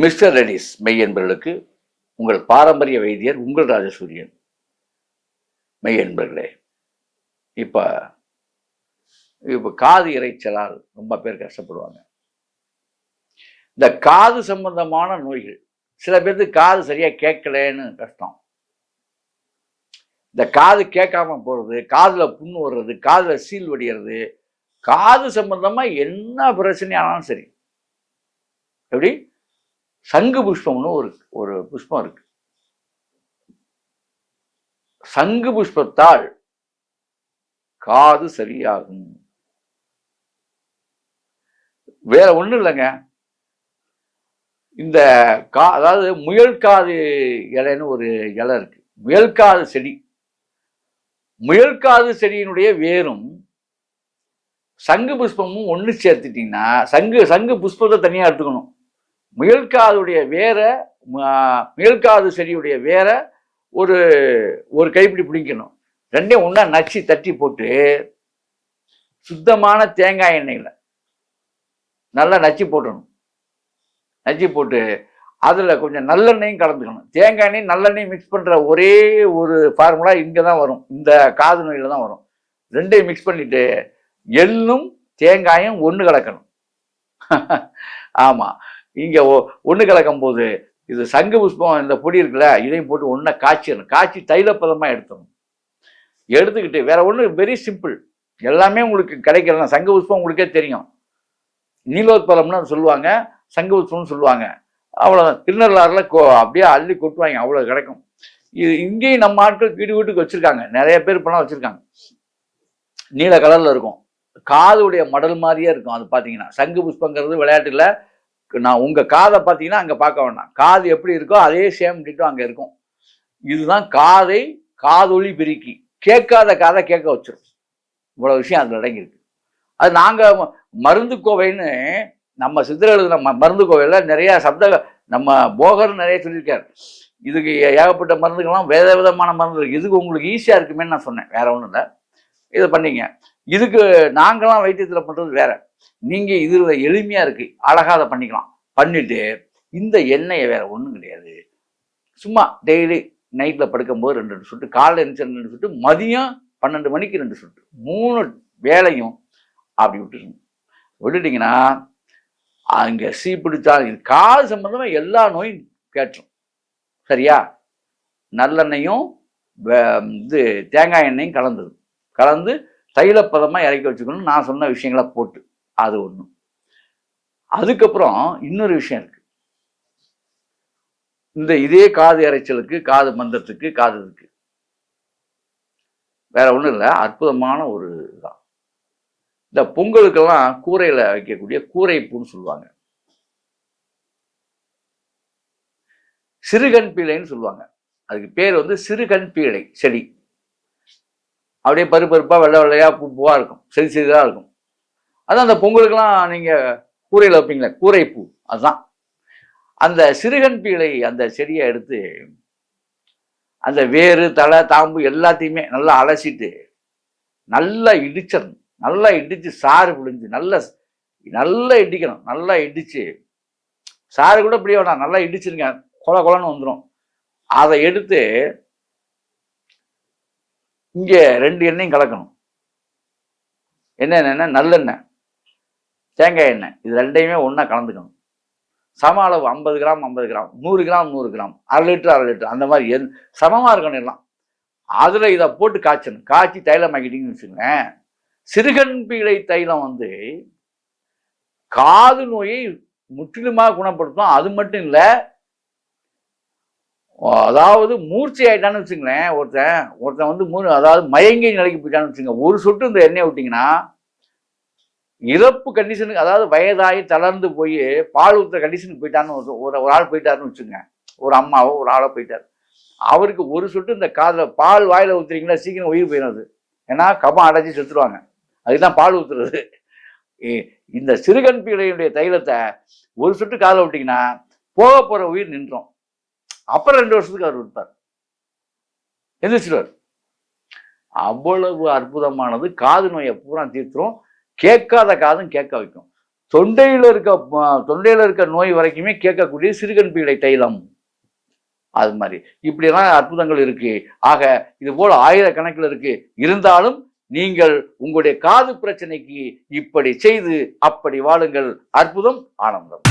Mister ரெடிஸ் மெய் என்பவர்களுக்கு உங்கள் பாரம்பரிய வைத்தியர் உங்கள் ராஜசூரியன். மெய் என்பர்களே, இப்போ காது இறைச்சலால் ரொம்ப பேர் கஷ்டப்படுவாங்க. இந்த காது சம்பந்தமான நோய்கள், சில பேருக்கு காது சரியா கேட்கலன்னு கஷ்டம். இந்த காது கேட்காம போறது, காதுல புண்ணு வர்றது, காதுல சீல் வடிகிறது, காது சம்பந்தமா என்ன பிரச்சனையானாலும் சரி. எப்படி சங்கு புஷ்பம்னு ஒரு புஷ்பம் இருக்கு. சங்கு புஷ்பத்தால் காது சரியாகும். வேற ஒண்ணும் இல்லைங்க. இந்த அதாவது முயல்காது இலைன்னு ஒரு இலை இருக்கு. முயல்காது செடி, முயல்காது செடியினுடைய வேரும் சங்கு புஷ்பமும் ஒன்று சேர்த்துட்டீங்கன்னா, சங்கு புஷ்பத்தை தனியாக எடுத்துக்கணும். முயல்காதுடைய வேற, முயல்காது செடியுடைய வேற ஒரு கைப்பிடி பிடிக்கணும். ரெண்டையும் ஒன்றா நச்சு தட்டி போட்டு சுத்தமான தேங்காய் எண்ணெயில் நல்லா நச்சு போட்டணும். நச்சு போட்டு அதில் கொஞ்சம் நல்லெண்ணெயும் கலந்துக்கணும். தேங்காய் எண்ணெய் நல்லெண்ணெய் மிக்ஸ் பண்ணுற ஒரே ஒரு ஃபார்முலா இங்கே தான் வரும், இந்த காது நோயில் தான் வரும். ரெண்டையும் மிக்ஸ் பண்ணிட்டு எள்ளும் தேங்காயும் ஒன்று கலக்கணும். ஆமாம், இங்கே ஒன்று கலக்கும் போது இது சங்கு புஷ்பம் இந்த பொடி இருக்குல்ல, இதையும் போட்டு ஒன்றா காய்ச்சிடணும். காய்ச்சி தைலப்பதமாக எடுத்துடணும். எடுத்துக்கிட்டு வேற ஒன்று, வெரி சிம்பிள், எல்லாமே உங்களுக்கு கிடைக்கலாம். சங்கு புஷ்பம் உங்களுக்கே தெரியும், நீலோத்பலம்னு சொல்லுவாங்க, சங்கு புஷ்பம்னு சொல்லுவாங்க. அவ்வளோதான். திருநள்ளாறுல அப்படியே அள்ளி கொட்டுவாங்க, அவ்வளோ கிடைக்கும். இது இங்கேயும் நம்ம ஆட்கள் வீட்டுக்கு வச்சுருக்காங்க, நிறைய பேர் இப்போலாம் வச்சுருக்காங்க. நீல கலரில் இருக்கும், காதுடைய மடல் மாதிரியே இருக்கும். அது பார்த்தீங்கன்னா சங்கு புஷ்பங்கிறது விளையாட்டுல, நான் உங்கள் காதை பார்த்தீங்கன்னா அங்கே பார்க்க வேண்டாம், காது எப்படி இருக்கோ அதே சேம் டிட்டோ அங்கே இருக்கும். இதுதான் காதொலி பெருக்கி கேட்காத காதை கேட்க வச்சிடும். இவ்வளோ விஷயம் அதில் அடங்கியிருக்கு. அது நாங்கள் மருந்து கோவைன்னு நம்ம சித்தர்கள் நம்ம மருந்து கோவையில் நிறைய நம்ம போகர் நிறைய சொல்லியிருக்காரு. இதுக்கு ஏகப்பட்ட மருந்துகள்லாம் வேத விதமான மருந்து இருக்குது. இதுக்கு உங்களுக்கு ஈஸியாக இருக்குமேன்னு நான் சொன்னேன், வேற ஒன்றும் இல்லை. இதை பண்ணிங்க. இதுக்கு நாங்களாம் வைத்தியத்தில் பண்ணுறது வேற, நீங்கள் இதில் எளிமையாக இருக்குது, அழகாக அதை பண்ணிக்கலாம். பண்ணிட்டு இந்த எண்ணெயை வேற ஒன்றும் கிடையாது, சும்மா டெய்லி நைட்டில் படுக்கும்போது 2 சொட்டு, காலையில் எழுந்திரிச்சு 2 சொட்டு, மதியம் 12 மணிக்கு 2 சொட்டு, 3 வேளையும் அப்படி விட்டுட்டிங்கன்னா அங்கே சீ பிடிச்சாலும் இது காது சம்பந்தமாக எல்லா நோயும் கேட்டுரும். சரியா? நல்லெண்ணெயும் இது தேங்காய் எண்ணெயும் கலந்து தைலப்பதமாக இறக்கி வச்சுக்கணும். நான் சொன்ன விஷயங்களை போட்டு, அது ஒன்று. அதுக்கப்புறம் இன்னொரு விஷயம் இருக்கு. இதே காது இறைச்சலுக்கு, காது மந்தத்துக்கு, காது இருக்கு, வேற ஒன்றும் இல்லை, அற்புதமான ஒரு இதுதான். இந்த பொங்கலுக்கெல்லாம் கூரையில் வைக்கக்கூடிய கூரைப்பூன்னு சொல்லுவாங்க, சிறுகண் பீழைன்னு சொல்லுவாங்க. அதுக்கு பேர் சிறுகண் பீழை செடி. அப்படியே பருப்பா வெள்ளை வெள்ளையா பூவாக இருக்கும், சிறிதாக இருக்கும். அதான் அந்த பொங்கலுக்கெல்லாம் நீங்கள் கூரையில் வைப்பீங்களே, கூரைப்பூ, அதுதான். அந்த சிறுகண் பீழை அந்த செடியை எடுத்து அந்த வேறு தலை தாம்பு எல்லாத்தையுமே நல்லா அலசிட்டு நல்லா இடிச்சிடணும். நல்லா இடித்து சாறு புழிஞ்சு நல்லா இடிக்கணும். நல்லா இடித்து, சாறு கூட இப்படியே வேணாம், நல்லா இடிச்சிருங்க, கொலன்னு வந்துடும். அதை எடுத்து இங்கே 2 எண்ணெயும் கலக்கணும். என்னென்ன? நல்லெண்ணெய், தேங்காய் எண்ணெய், இது ரெண்டையுமே ஒன்றா கலந்துக்கணும். சம அளவு 50 gram 50 gram, 100 gram 100 gram, 1/2 litre 1/2 litre, அந்த மாதிரி சமமாக இருக்கணும் எல்லாம். அதில் இதை போட்டு காய்ச்சணும். காய்ச்சி தைலம் ஆக்கிட்டீங்கன்னு வச்சுக்கோங்களேன், சிறுகண் பீழை தைலம் காது நோயை முற்றிலுமாக குணப்படுத்தும். அது மட்டும் இல்லை, அதாவது மூர்ச்சை ஆயிட்டான்னு வச்சுங்களேன், ஒருத்தன் அதாவது மயங்கி நிலைக்கு போயிட்டான்னு வச்சுங்க, ஒரு சொட்டு இந்த எண்ணெயை விட்டிங்கன்னா இறப்பு கண்டிஷனுக்கு, அதாவது வயதாகி தளர்ந்து போய் பால் ஊற்றுற கண்டிஷனுக்கு போயிட்டான்னு ஒரு ஆள் போயிட்டாருன்னு வச்சுங்க, ஒரு அம்மாவோ ஒரு ஆளோ போயிட்டார். அவருக்கு ஒரு சொட்டு இந்த காதில் பால் வாயில் ஊற்றுறீங்களா, சீக்கிரம் உயிர் போயிடுறது. ஏன்னா கபம் அடைச்சி செத்துருவாங்க, அதுதான் பால் ஊற்றுறது. இந்த சிறுகண் பீழையுடைய தைலத்தை ஒரு சொட்டு காதில் விட்டிங்கன்னா போகிற உயிர் நின்றோம். அப்புறம் 2 வருஷத்துக்கு அவர் விட்டார், எந்திரிச்சிடுவார். அவ்வளவு அற்புதமானது. காது நோயை பூரா தீர்த்துரும். கேட்காத காதும் கேட்க வைக்கும். தொண்டையில இருக்க நோய் வரைக்குமே கேட்கக்கூடிய சிறுகண் பீடை தைலம். அது மாதிரி இப்படியெல்லாம் அற்புதங்கள் இருக்கு. ஆக இது போல ஆயிரக்கணக்கில் இருக்கு. இருந்தாலும் நீங்கள் உங்களுடைய காது பிரச்சனைக்கு இப்படி செய்து அப்படி வாழுங்கள். அற்புதம், ஆனந்தம்.